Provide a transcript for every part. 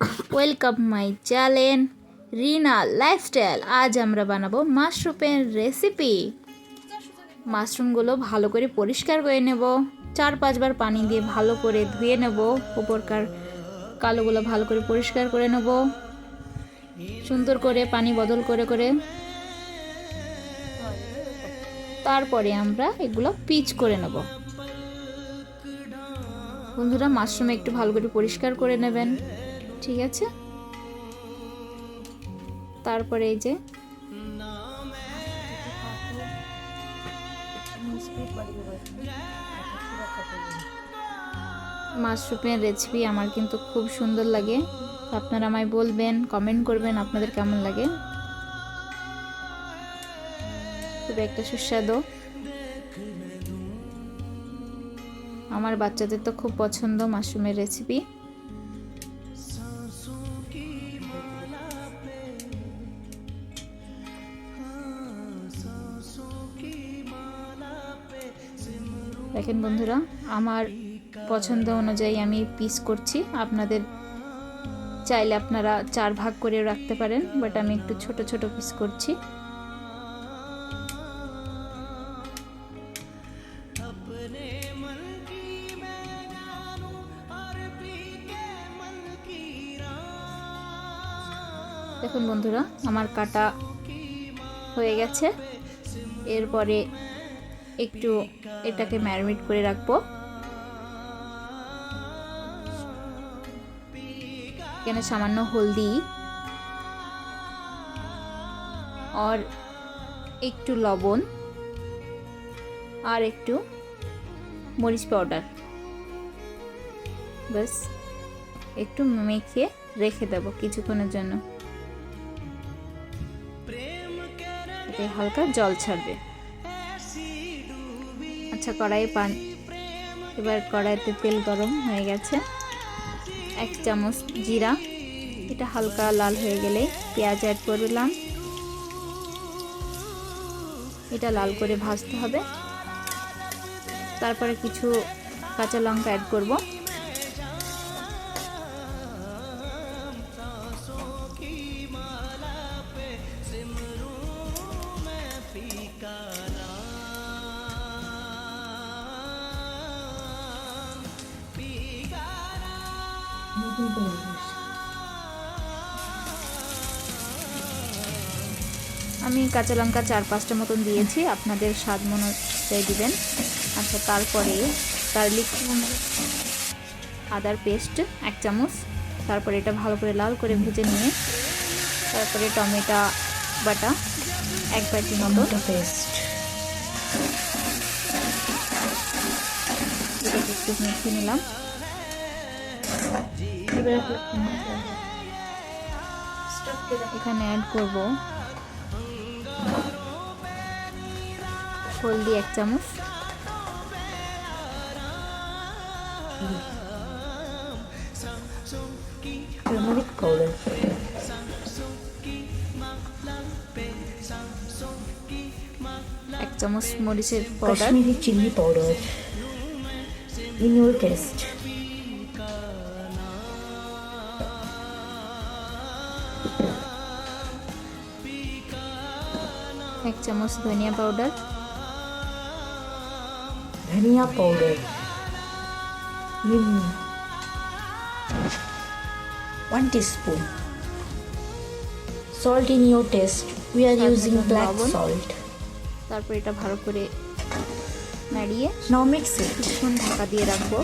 Welcome my channel Rina lifestyle. আজ আমরা বানাবো মাশরুমের রেসিপি। মাশরুমগুলো ভালো করে পরিষ্কার করে নেব, 4-5 বার পানি দিয়ে ভালো করে ধুয়ে নেব, উপরকার কালোগুলো ভালো করে পরিষ্কার করে নেব, সুন্দর করে পানি বদল করে করে। তারপরে আমরা এগুলো পিচ করে নেব। বন্ধুরা, মাশরুম একটু ভালো করে পরিষ্কার করে নেবেন, ঠিক আছে? তারপরে এই যে মাশরুমের রেসিপি আমার কিন্তু খুব সুন্দর লাগে। আপনারা আমায় বলবেন, কমেন্ট করবেন আপনাদের কেমন লাগে। খুব একটা সুস্বাদু, আমার বাচ্চাদের তো খুব পছন্দ মাশরুমের রেসিপি। দেখেন বন্ধুরা, আমার পছন্দ অনুযায়ী আমি পিস করছি। আপনাদের চাইলে আপনারা 4 ভাগ করে রাখতে পারেন, বাট আমি একটু ছোট ছোট পিস করছি। দেখুন বন্ধুরা, আমার কাটা হয়ে গেছে। এরপরে একটু এটাকে ম্যারিনেট করে রাখবো। এখানে সামান্য হলদি আর একটু লবণ আর একটু মরিচ পাউডার, বাস একটু মেখে রেখে দেব কিছুক্ষণের জন্য। এতে হালকা জল ছাড়বে। আচ্ছা, এবার কড়াইতে তেল গরম হয়ে গেছে। 1 চামচ জিরা, এটা হালকা লাল হয়ে গেলে পেঁয়াজ অ্যাড করলাম। এটা লাল করে ভাজতে হবে। তারপরে কিছু কাঁচা লঙ্কা অ্যাড করব। আমি কাঁচা লঙ্কা 4-5টা মতন দিয়েছি, আপনাদের স্বাদ অনুযায়ী দিবেন। আচ্ছা, তারপরে গার্লিক আদার পেস্ট 1 চামচ। তারপরে এটা ভালো করে লাল করে ভেজে নিয়ে তারপরে টমেটো বাটা 1 বাটি মতো পেস্ট, এটাকে একটু মিশিয়ে নিলাম। এখানে অ্যাড করব হলদি 1 চামচ, turmeric powder, 1 চামচ মরিচের powder, Kashmiri chili powder in your taste, 1 চামচ ধনিয়া powder, dhania powder in 1 teaspoon, salt in your taste. We are using black salt. তারপর এটা ভালো করে নাড়িয়ে Now mix it. কিছুক্ষণ ঢাকা দিয়ে রাখবো।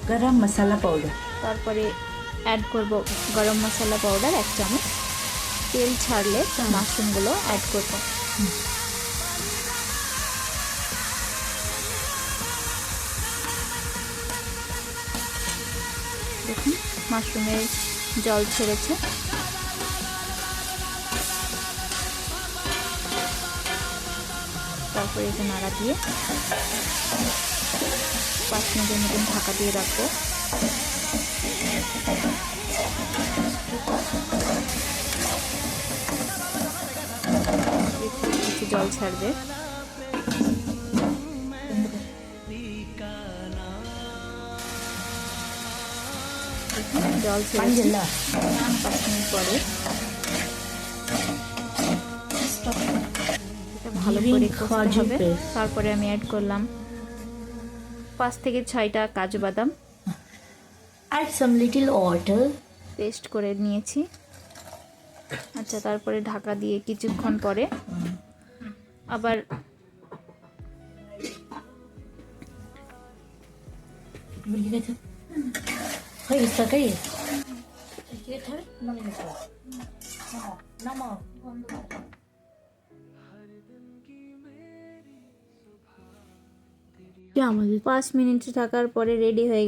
Garam masala powder, তারপরে অ্যাড করব গরম মশলা পাউডার 1 চামচ। তেল ছাড়লে মাশরুমগুলো অ্যাড করব। দেখুন, মাশরুমের জল ছেড়েছে। তারপরে এটা নাড়া দিয়ে 5 মিনিটের মতন ঢাকা দিয়ে রাখবো। কিছু জল ছাড়বে। জল পানি ছেড়েছি। ঢেলা 5 মিনিট পরে এটা ভালো করে Giving কষতে কাজু হবে। paste. তারপরে আমি অ্যাড করলাম 5 থেকে 6টা কাজু বাদাম Add some little water. Paste করে নিয়েছি। আচ্ছা, তারপরে ঢাকা দিয়ে কিছুক্ষণ পরে আবার হয়ে গেছে তরকারি? নামাও। 5 মিনিট ঢাকার পরে রেডি হয়ে